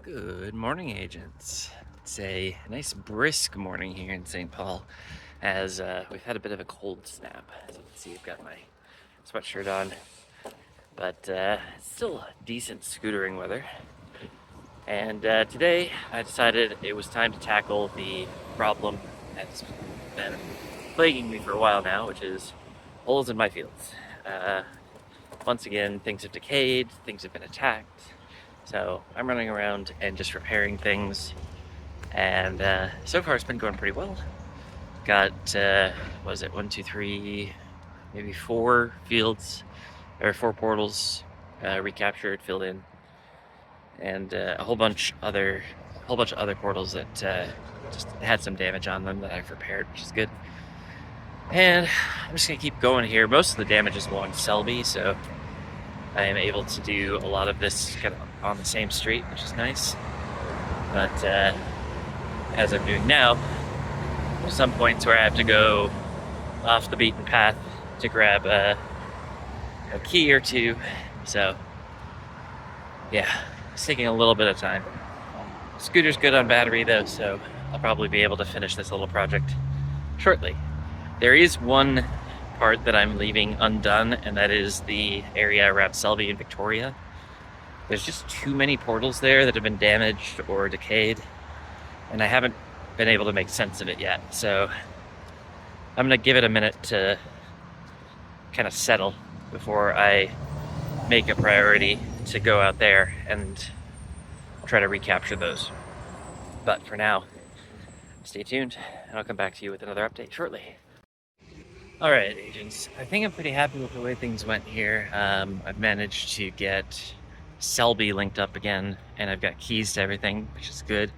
Good morning, agents. It's a nice brisk morning here in St. Paul as we've had a bit of a cold snap. As you can see, I've got my sweatshirt on, but still decent scootering weather. And today I decided it was time to tackle the problem that's been plaguing me for a while now, which is holes in my fields. Once again, things have decayed, things have been attacked. So I'm running around and just repairing things, and so far it's been going pretty well. Got, what was it, 1, 2, 3, maybe 4 fields, or 4 portals recaptured, filled in, and a whole bunch of other portals that just had some damage on them that I've repaired, which is good. And I'm just gonna keep going here. Most of the damage is along Selby, so I am able to do a lot of this kind of on the same street, which is nice. But as I'm doing now, there's some points where I have to go off the beaten path to grab a key or two. So yeah, it's taking a little bit of time. Scooter's good on battery though, so I'll probably be able to finish this little project shortly. There is one part that I'm leaving undone, and that is the area around Selby and Victoria. There's just too many portals there that have been damaged or decayed, and I haven't been able to make sense of it yet. So I'm gonna give it a minute to kind of settle before I make a priority to go out there and try to recapture those. But for now, stay tuned, and I'll come back to you with another update shortly. All right, agents, I think I'm pretty happy with the way things went here. I've managed to get Selby linked up again, and I've got keys to everything, which is good.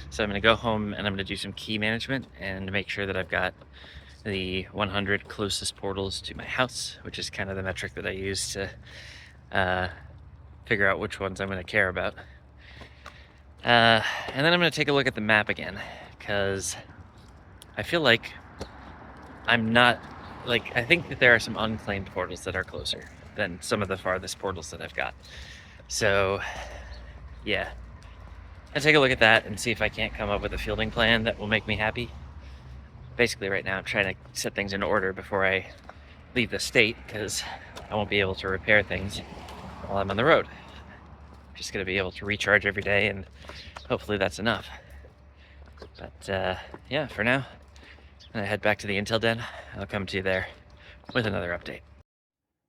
So I'm gonna go home and I'm gonna do some key management and make sure that I've got the 100 closest portals to my house, which is kind of the metric that I use to figure out which ones I'm gonna care about. And then I'm gonna take a look at the map again, because I feel like I think that there are some unclaimed portals that are closer than some of the farthest portals that I've got. So yeah, I'll take a look at that and see if I can't come up with a fielding plan that will make me happy. Basically right now I'm trying to set things in order before I leave the state, because I won't be able to repair things while I'm on the road. I'm just gonna be able to recharge every day, and hopefully that's enough. But yeah, for now, I'm gonna head back to the Intel Den. I'll come to you there with another update.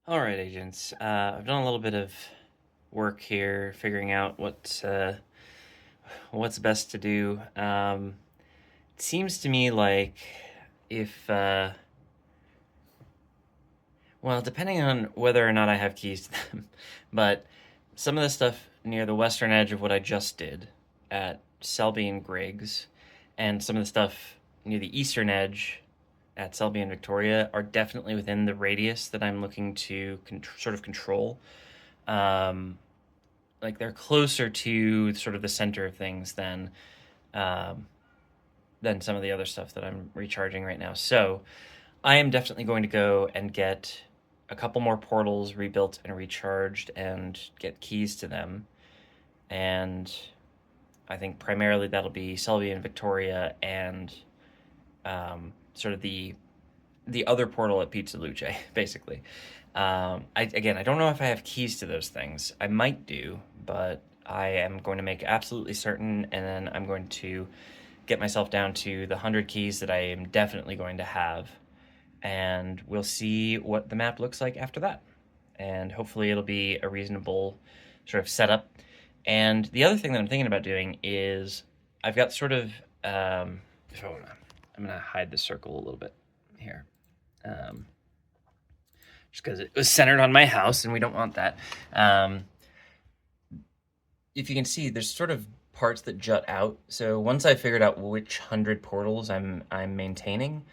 All right, agents. I've done a little bit of work here, figuring out what's best to do. It seems to me like if, well, depending on whether or not I have keys to them, but some of the stuff near the western edge of what I just did at Selby and Griggs, and some of the stuff near the eastern edge at Selby and Victoria are definitely within the radius that I'm looking to sort of control. Like they're closer to sort of the center of things than some of the other stuff that I'm recharging right now. So I am definitely going to go and get a couple more portals rebuilt and recharged and get keys to them. And I think primarily that'll be Selby and Victoria, and sort of the other portal at Pizza Luce, basically. I don't know if I have keys to those things. I might do, but I am going to make absolutely certain, and then I'm going to get myself down to the 100 keys that I am definitely going to have, and we'll see what the map looks like after that. And hopefully it'll be a reasonable sort of setup. And the other thing that I'm thinking about doing is I've got sort of, I'm going to hide the circle a little bit here. Just because it was centered on my house and we don't want that. If you can see, there's sort of parts that jut out. So once I figured out which 100 portals I'm maintaining,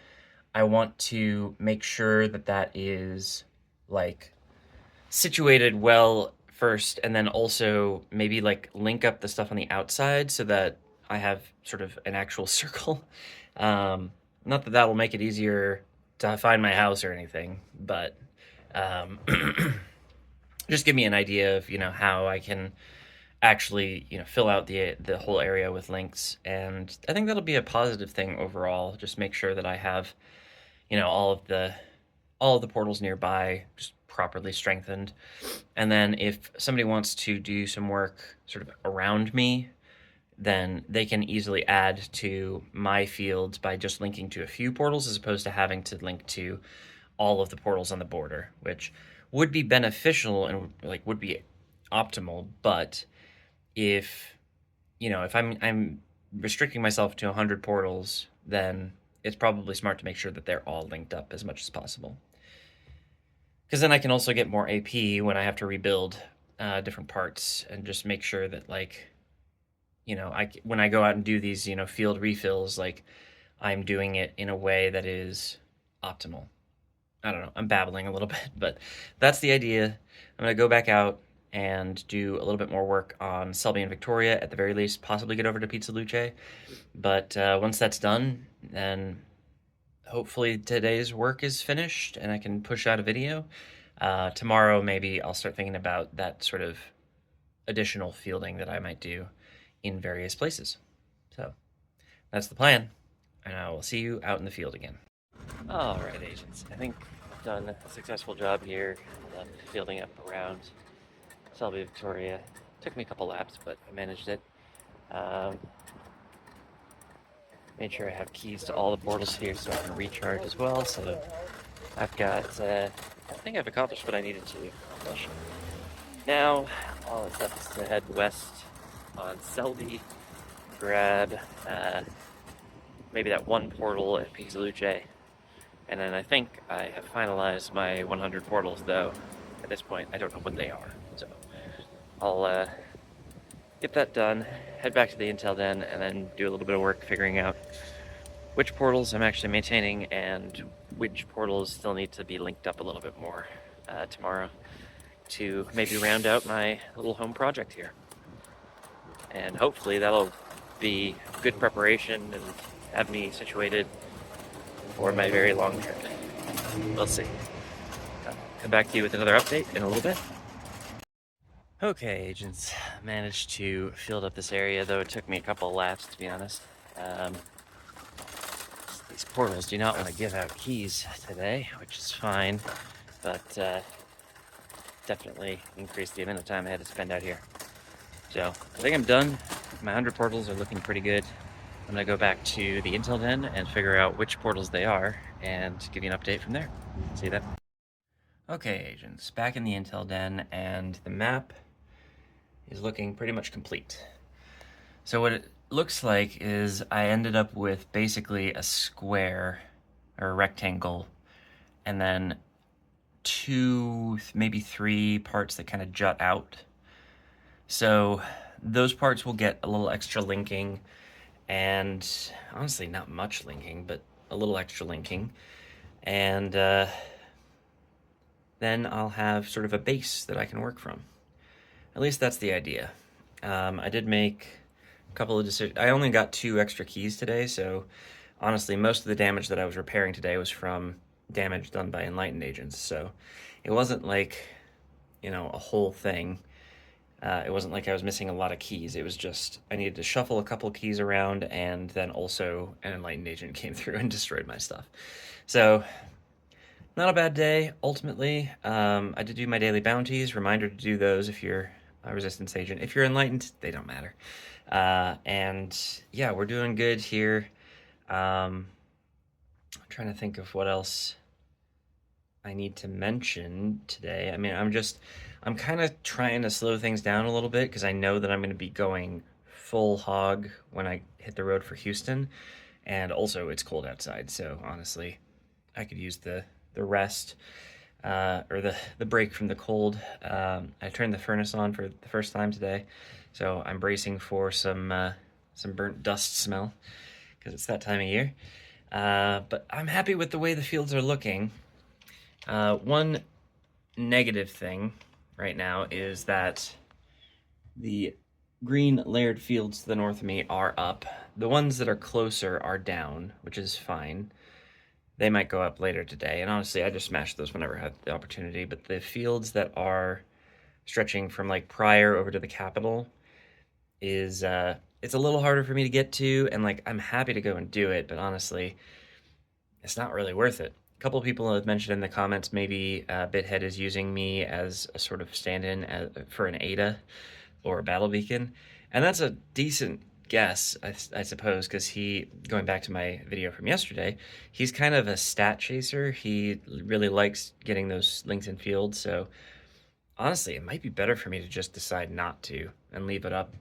I want to make sure that that is like situated well first, and then also maybe like link up the stuff on the outside so that I have sort of an actual circle. Not that that will make it easier to find my house or anything, but just give me an idea of, how I can actually, fill out the whole area with links. And I think that'll be a positive thing overall. Just make sure that I have, all of the portals nearby just properly strengthened. And then if somebody wants to do some work sort of around me, then they can easily add to my fields by just linking to a few portals as opposed to having to link to all of the portals on the border, which would be beneficial and would be optimal. But if I'm restricting myself to 100 portals, then it's probably smart to make sure that they're all linked up as much as possible. Because then I can also get more AP when I have to rebuild different parts, and just make sure that when I go out and do these field refills, I'm doing it in a way that is optimal. I don't know, I'm babbling a little bit, but that's the idea. I'm gonna go back out and do a little bit more work on Selby and Victoria at the very least, possibly get over to Pizza Luce. But once that's done, then hopefully today's work is finished and I can push out a video. Tomorrow, maybe I'll start thinking about that sort of additional fielding that I might do in various places. So that's the plan, and I will see you out in the field again. All right, agents. I think I've done a successful job here fielding up around Selby, Victoria. Took me a couple laps, but I managed it. Made sure I have keys to all the portals here so I can recharge as well. So I've got, I think I've accomplished what I needed to accomplish. Now, all that's left is to head west on Selby, grab maybe that one portal at Pizza Luce, and then I think I have finalized my 100 portals, though at this point I don't know what they are. So I'll get that done, head back to the Intel Den, and then do a little bit of work figuring out which portals I'm actually maintaining and which portals still need to be linked up a little bit more tomorrow to maybe round out my little home project here. And hopefully that'll be good preparation and have me situated for my very long trip. We'll see. I'll come back to you with another update in a little bit. Okay, agents, managed to field up this area, though it took me a couple of laps, to be honest. These portals do not want to give out keys today, which is fine, but definitely increased the amount of time I had to spend out here. So I think I'm done. My 100 portals are looking pretty good. I'm gonna go back to the Intel Den and figure out which portals they are and give you an update from there. See you then. Okay, agents, back in the Intel Den, and the map is looking pretty much complete. So what it looks like is I ended up with basically a square or a rectangle, and then 2, maybe 3 parts that kind of jut out. So those parts will get a little extra linking, and honestly not much linking, but a little extra linking. And then I'll have sort of a base that I can work from. At least that's the idea. I did make a couple of decisions. I only got 2 extra keys today, so honestly most of the damage that I was repairing today was from damage done by enlightened agents. So it wasn't like, a whole thing. It wasn't like I was missing a lot of keys. It was just I needed to shuffle a couple keys around, and then also an enlightened agent came through and destroyed my stuff. So not a bad day, ultimately. I did do my daily bounties. Reminder to do those if you're a resistance agent. If you're enlightened, they don't matter. And yeah, we're doing good here. I'm trying to think of what else I need to mention today. I mean, I'm kind of trying to slow things down a little bit because I know that I'm going to be going full hog when I hit the road for Houston. And also it's cold outside, so honestly, I could use the rest or the break from the cold. I turned the furnace on for the first time today, so I'm bracing for some burnt dust smell because it's that time of year. But I'm happy with the way the fields are looking. One negative thing right now is that the green layered fields to the north of me are up. The ones that are closer are down, which is fine. They might go up later today, and honestly, I just smashed those whenever I had the opportunity. But the fields that are stretching from like Pryor over to the capital, is it's a little harder for me to get to, and like I'm happy to go and do it, but honestly, it's not really worth it. A couple people have mentioned in the comments maybe Bithead is using me as a sort of stand-in for an Ada or a battle beacon, and that's a decent guess, I suppose, because he, going back to my video from yesterday, he's kind of a stat chaser. He really likes getting those LinkedIn fields, so honestly, it might be better for me to just decide not to and leave it up.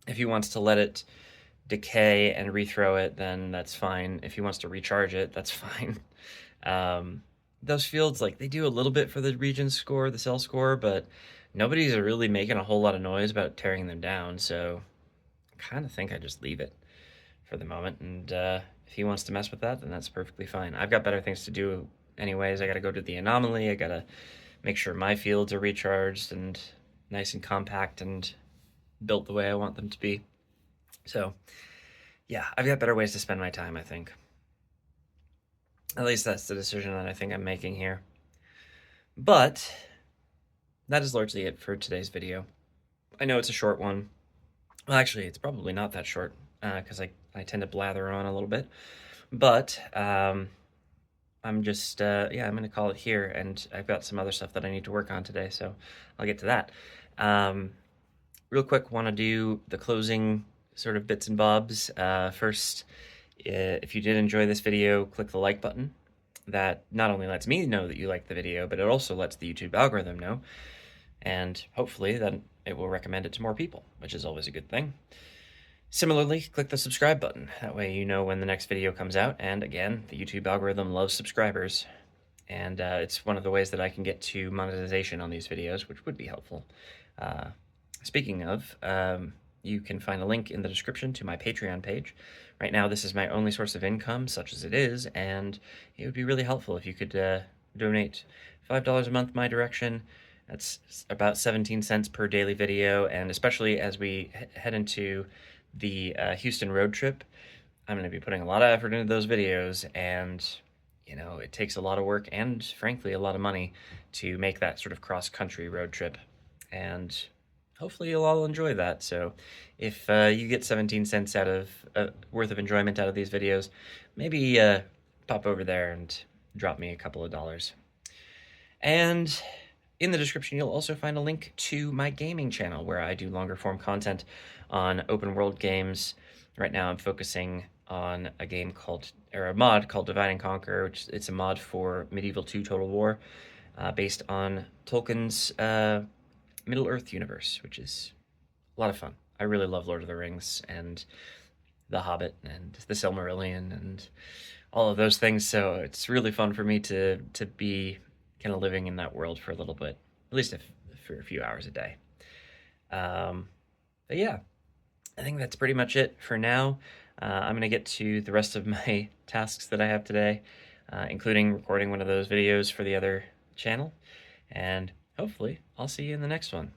If he wants to let it decay and rethrow it, then that's fine. If he wants to recharge it, that's fine. Those fields, like, they do a little bit for the region score, the cell score, but nobody's really making a whole lot of noise about tearing them down, so I kind of think I just leave it for the moment, and if he wants to mess with that, then that's perfectly fine. I've got better things to do anyways. I gotta go to the anomaly, I gotta make sure my fields are recharged and nice and compact and built the way I want them to be. So, yeah, I've got better ways to spend my time, I think. At least that's the decision that I think I'm making here. But that is largely it for today's video. I know it's a short one. Well, actually, it's probably not that short because I tend to blather on a little bit. But I'm just, I'm going to call it here. And I've got some other stuff that I need to work on today, so I'll get to that. Real quick, want to do the closing sort of bits and bobs. First, if you did enjoy this video, click the like button. That not only lets me know that you like the video, but it also lets the YouTube algorithm know. And hopefully then it will recommend it to more people, which is always a good thing. Similarly, click the subscribe button. That way you know when the next video comes out. And again, the YouTube algorithm loves subscribers. And it's one of the ways that I can get to monetization on these videos, which would be helpful. Speaking of, you can find a link in the description to my Patreon page. Right now, this is my only source of income, such as it is, and it would be really helpful if you could donate $5 a month my direction. That's about 17 cents per daily video, and especially as we head into the Houston road trip, I'm going to be putting a lot of effort into those videos, and you know, it takes a lot of work and, frankly, a lot of money to make that sort of cross-country road trip, and hopefully you'll all enjoy that. So if you get 17 cents out of worth of enjoyment out of these videos, maybe pop over there and drop me a couple of dollars. And in the description, you'll also find a link to my gaming channel where I do longer form content on open world games. Right now I'm focusing on a game called, or a mod called Divide and Conquer, which it's a mod for Medieval 2 Total War, based on Tolkien's Middle-earth universe, which is a lot of fun. I really love Lord of the Rings and The Hobbit and The Silmarillion and all of those things, so it's really fun for me to be kind of living in that world for a little bit, at least for a few hours a day. But yeah, I think that's pretty much it for now. I'm going to get to the rest of my tasks that I have today, including recording one of those videos for the other channel, and hopefully I'll see you in the next one.